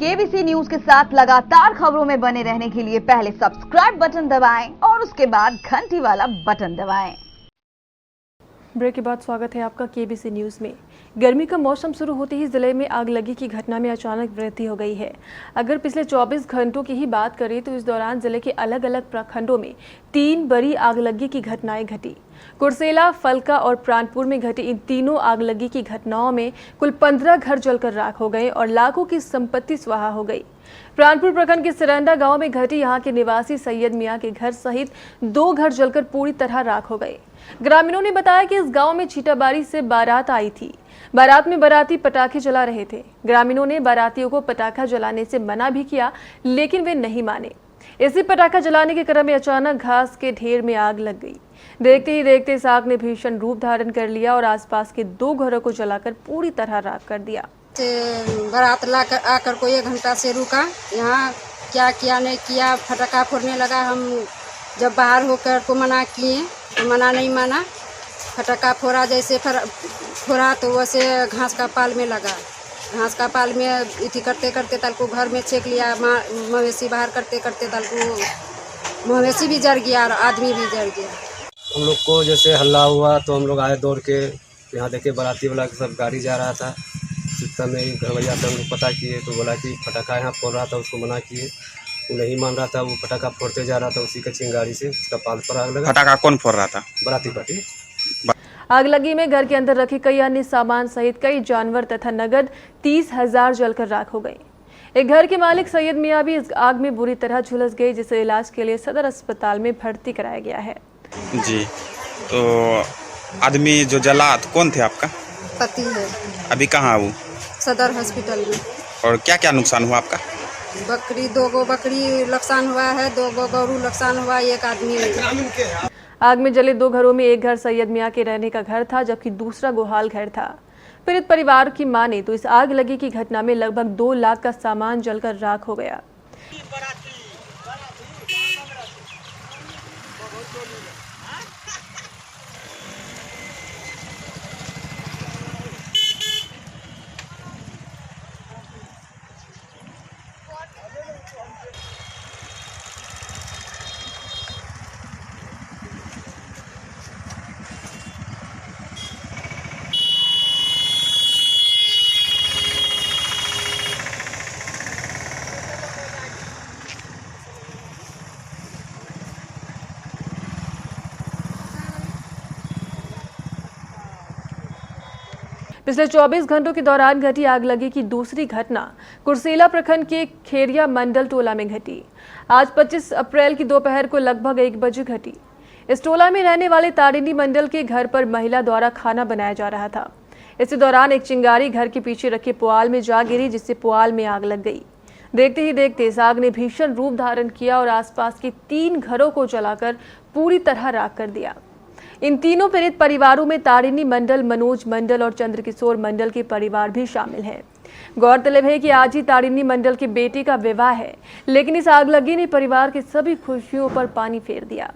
KBC news के साथ लगातार खबरों में बने रहने के लिए पहले सब्सक्राइब बटन दबाएं और उसके बाद घंटी वाला बटन दबाएं। ब्रेक के बाद स्वागत है आपका केबीसी न्यूज में। गर्मी का मौसम शुरू होते ही जिले में आगलगी की घटना में अचानक वृद्धि हो गई है। अगर पिछले 24 घंटों की ही बात करें तो इस दौरान जिले के अलग अलग प्रखंडों में 3 बड़ी आगलगी की घटनाएं घटी। कुर्सेला, फलका और प्राणपुर में घटी इन तीनों आगलगी की घटनाओं में कुल 15 घर जलकर राख हो गए और लाखों की संपत्ति स्वाहा हो गई। प्राणपुर प्रखंड के सिरंडा गांव में घटी यहां के निवासी सैयद मियां के घर सहित 2 घर जलकर पूरी तरह राख हो गए। ग्रामीणों ने बताया कि इस गांव में छीटाबारी से बारात आई थी। बारात में बाराती पटाखे जला रहे थे। ग्रामीणों ने बारातियों को पटाखा जलाने से मना भी किया, लेकिन वे नहीं माने। इसी पटाखा जलाने के क्रम में अचानक घास के ढेर में आग लग गई। देखते ही देखते इस आग ने भीषण रूप धारण कर लिया और आसपास के 2 घरों को जलाकर पूरी तरह राख कर दिया। बारात लाकर आकर को 1 घंटा से रुका। यहाँ क्या किया नहीं किया, फटाखा फोड़ने लगा। हम जब बाहर होकर को मना किए तो मना नहीं माना। फटाखा फोड़ा, जैसे फोड़ा तो वैसे घास का पाल में लगा। घास का पाल में इति करते करते तल को घर में छेक लिया। मवेशी बाहर करते करते तल को मवेशी भी जल गया और आदमी भी जल गया। हम लोग को जैसे हल्ला हुआ तो हम लोग आए दौड़ के। यहाँ देखे बाराती वाला सब गाड़ी जा रहा था। सिस्टम में घरवैया से हम लोग पता किए तो बोला कि फटाखा यहाँ फोड़ रहा था, उसको मना किए। वो नहीं मान रहा था, वो फटाखा फोड़ते जा रहा था। उसी के चिंगारी से उसका पाल पर आग लगा। फटाखा कौन फोड़ रहा था? बाराती पार्टी। आगलगी में घर के अंदर रखे कई अन्य सामान सहित कई जानवर तथा नगद 30,000 जलकर राख हो गए। एक घर के मालिक सैयद मियां भी इस आग में बुरी तरह झुलस गए, जिसे इलाज के लिए सदर अस्पताल में भर्ती कराया गया है। जी, तो आदमी जो जला तो कौन थे आपका? पति है। अभी कहाँ वो? सदर हॉस्पिटल में। और क्या क्या नुकसान हुआ आपका? बकरी 2 गो बकरी नुकसान हुआ है, 2 गो गौरू नुकसान हुआ, 1 आदमी। आग में जले 2 घरों में एक घर सैयद मियां के रहने का घर था, जबकि दूसरा गोहाल घर था। पीड़ित परिवार की माने तो इस आग लगी की घटना में लगभग 2 लाख का सामान जलकर राख हो गया। पिछले 24 घंटों के दौरान घटी आगलगी की दूसरी घटना कुर्सेला प्रखंड के खेरिया मंडल टोला में घटी। आज 25 अप्रैल की दोपहर को लगभग 1 बजे घटी। इस टोला में रहने वाले तारिणी मंडल के घर पर महिला द्वारा खाना बनाया जा रहा था। इसी दौरान एक चिंगारी घर के पीछे रखे पुआल में जा गिरी, जिससे पुआल में आग लग गई। देखते ही देखते इस आग ने भीषण रूप धारण किया और आसपास के 3 घरों को जलाकर पूरी तरह राख कर दिया। इन तीनों पीड़ित परिवारों में तारिणी मंडल, मनोज मंडल और चंद्रकिशोर मंडल के परिवार भी शामिल हैं। गौरतलब है कि आज ही तारिणी मंडल के बेटे का विवाह है, लेकिन इस आगलगी ने परिवार की सभी खुशियों पर पानी फेर दिया।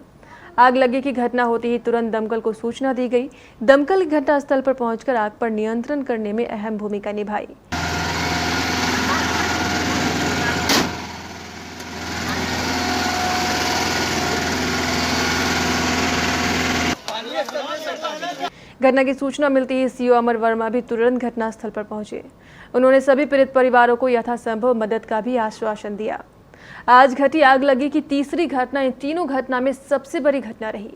आगलगी की घटना होते ही तुरंत दमकल को सूचना दी गई। दमकल घटनास्थल पर पहुंचकर आग पर नियंत्रण करने में अहम भूमिका निभाई। घटना की सूचना मिलते ही सीओ अमर वर्मा भी तुरंत घटनास्थल पर पहुंचे। उन्होंने सभी पीड़ित परिवारों को यथासंभव मदद का भी आश्वासन दिया। आज घटी आगलगी की तीसरी घटना इन तीनों घटना में सबसे बड़ी घटना रही।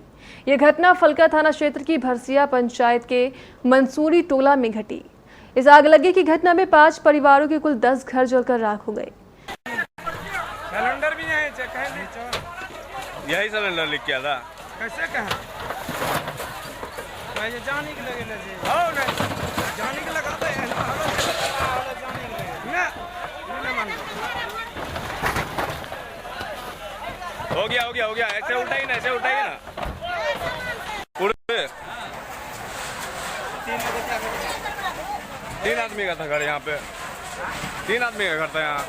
यह घटना फलका थाना क्षेत्र की भरसिया पंचायत के मंसूरी टोला में घटी। इस आगलगी की घटना में 5 परिवारों के कुल 10 घर जलकर राख हो गए। सिलेंडर भी यही सिलेंडर लिख किया था। कैसे कहा जाने के लगे जाने के लगा हो गया ऐसे उठाइए ना, ऐसे उठाइए ना। 3 आदमी का था घर यहाँ पे, 3 आदमी का घर था यहाँ।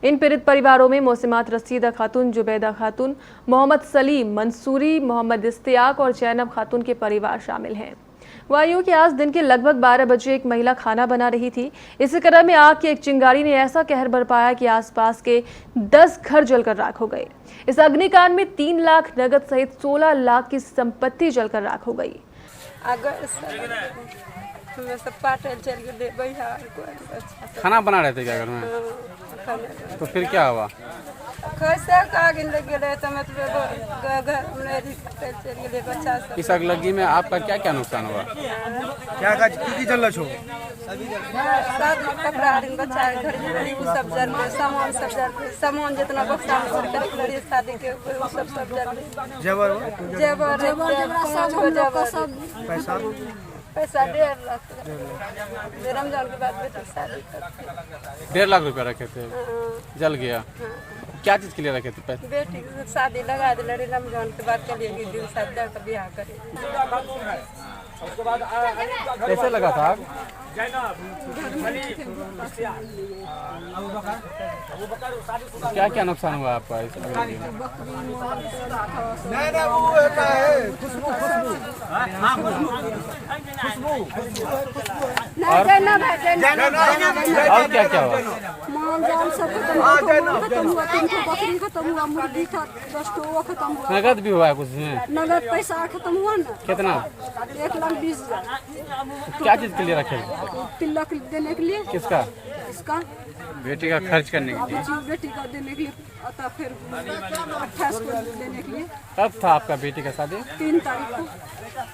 इन पीड़ित परिवारों में मौसमात रसीदा खातून, जुबैदा खातून, मोहम्मद सलीम, मंसूरी, मोहम्मद इस्तियाक और जैनब खातून के परिवार शामिल हैं। वायु कि आज दिन के लगभग 12 बजे एक महिला खाना बना रही थी। इसी क्रम में आग की एक चिंगारी ने ऐसा कहर बरपाया कि आसपास के 10 घर जलकर राख हो गए। इस अग्निकांड में 3 लाख नगद सहित 16 लाख की संपत्ति जलकर राख हो गई। खाना बना रहे थे क्या घर में? तो फिर क्या हुआ? इस अगलगी में आपका क्या क्या नुकसान हुआ? क्या जल छो सामान जितना बक्सा में शादी के सब जेवर पैसा 1.5 लाख रमजान के बाद बेटी शादी 1.5 लाख रुपया रखे थे, जल गया। क्या चीज के लिए रखे थे पैसे? बेटी की शादी लगा दिले रमजान के बाद चलिए दिन शादी का ब्याह करे। कैसे लगा था आग? क्या क्या नुकसान हुआ आपका इस अगलगी में? और क्या क्या हुआ? खत्म हुआ, मुर्गी था 10 टो खत्म हुआ। नगद भी हुआ है कुछ में? नगद पैसा खत्म हुआ ना। कितना? 1,20,000। क्या चीज के लिए रखे? तिलक देने के लिए। किसका? इसका बेटी का खर्च करने के लिए। बेटी का देने के लिए, फिर 28 को देने के लिए। कब था आपका बेटी का शादी? 3 तारीख को।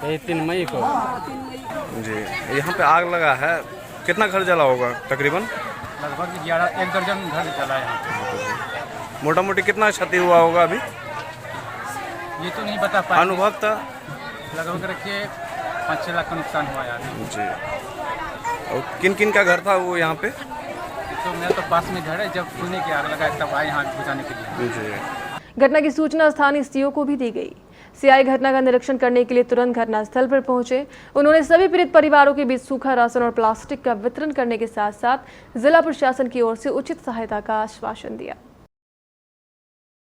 यही 3 मई को। 3 मई को। जी, यहाँ पे आग लगा है, कितना घर जला होगा तकरीबन? लगभग 1 दर्जन घर जला यहाँ। मोटा मोटी कितना क्षति हुआ होगा अभी? ये तो नहीं बता पाए। अनुभव था लगभग रखिए 5-6 लाख का नुकसान हुआ यार। जी। और किन किन का घर था वो यहाँ पे? तो मेरा तो पास में घर है, जब सुने की आग लगा तब आए यहाँ बुझाने के लिए। जी। घटना की सूचना स्थानीय सीओ को भी दी गई। सीआई घटना का निरीक्षण करने के लिए तुरंत घटनास्थल पर पहुंचे। उन्होंने सभी पीड़ित परिवारों के बीच सूखा राशन और प्लास्टिक का वितरण करने के साथ साथ जिला प्रशासन की ओर से उचित सहायता का आश्वासन दिया।